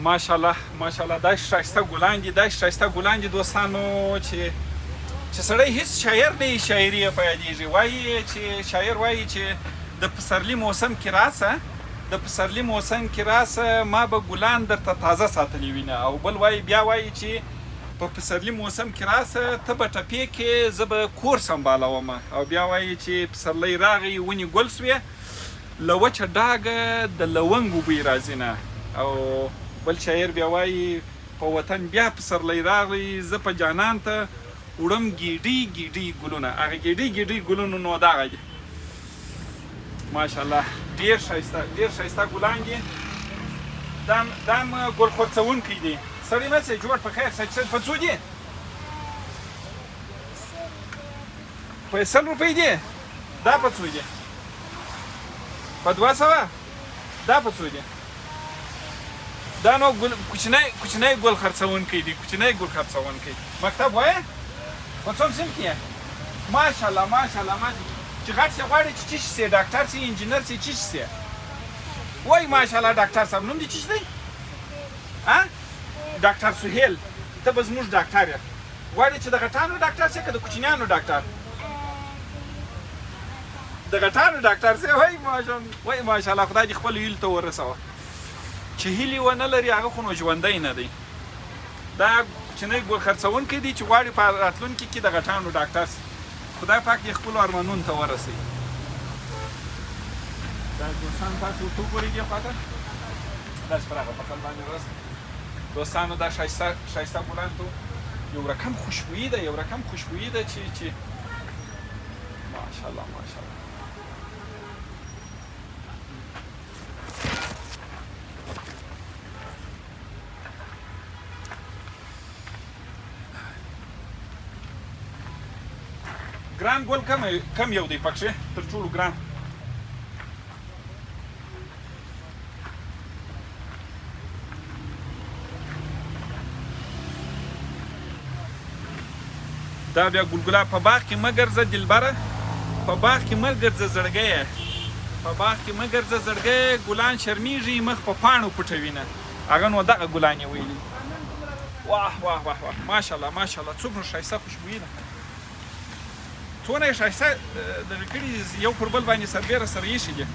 ماشاءالله ماشاءالله دا ښایسته ګلان دي دا ښایسته ګلان دي دوستانو چې سړی هیڅ شاعر نه وي شاعري یې په یادېږي وایي چې شاعر وایي چې د پسرلي موسم کې راشه د پسرلي موسم کې راشه ما به ګلان درته تازه ساتلي وینه او بل وایي بیا وایي چې په پسرلي موسم کې راشه ته به ټپې کې زه به کور سنبالوم او بیا وایي چې پسرلی راغی ونې ګل سوې له وچه ډاګه د لونګو بوی راځي نه او بل شاعر بیا وایي په وطن بیا پسرلی راغی زه په جانان ته وړم ګیډۍ ګیډۍ ګلونه هغه ګیډۍ ګیډۍ ګلونو نو دغه دي ماشاءالله ډېر ښایسته ګلان دي دا هم ګل خرڅوونکی دی سړی مه سې جوړ په خیر شه په څو دي په 100 روپۍ دي دا په څو دي په 200 دا په څو دي دا نو کوچنی ګل خرڅوونکی دی کوچنی ګل خرڅوونکی مکتب وایه په څوم صنف کې ماشاءالله ماشاءالله چې غټ شي غواړي چې څه شي ډاکټر شي انجینر شي څه شي وای ماشاءالله ډاکټر صاحب نوم دې څه دی ډاکټر سهیل ته به زموږ ډاکټر یې غواړي چې د غټانو ډاکټر شي که د کوچنیانو ډاکټر د غټانو ډاکټر شي وای ماشاءالله خدای دې خپل هیلو ته ورسوه چې هیلې ونه لري هغه خو نو ژوندی نه دی دا کوچنی ګل خرڅوونکی دی چې غواړي په راتلونکي کې د غټانو ډاکټر شي خدای پاک دې خپلو ارمانونو ته ورسوي دا دوستان تاسو ورته وګورئ دې خواته داسې پر هغه پکل باندې راست دوستانو دا ښایسته ګلان تو یو رقم خوشبویي ده یو رقم خوشبویي ده چې ماشاءالله ماشاءالله ګران ګل کم یو دی پکښې تر ټولو ګران دا بیا ګلګلا په باغ کې مه ګرځه دلبره په باغ کې مه ګرځه زړګیه په باغ کې مه ګرځه زړګیه ګلان شرمیږي مخ په پاڼو پټوینه هغه نو دغه ګلان یې ویلي واه واه واه واه ماشاءالله ماشاءالله څومره ښایسته خوشبویي ده څونه یې ښایسته دغه کړي یو پر بل باندې سربیره سره ایښي دي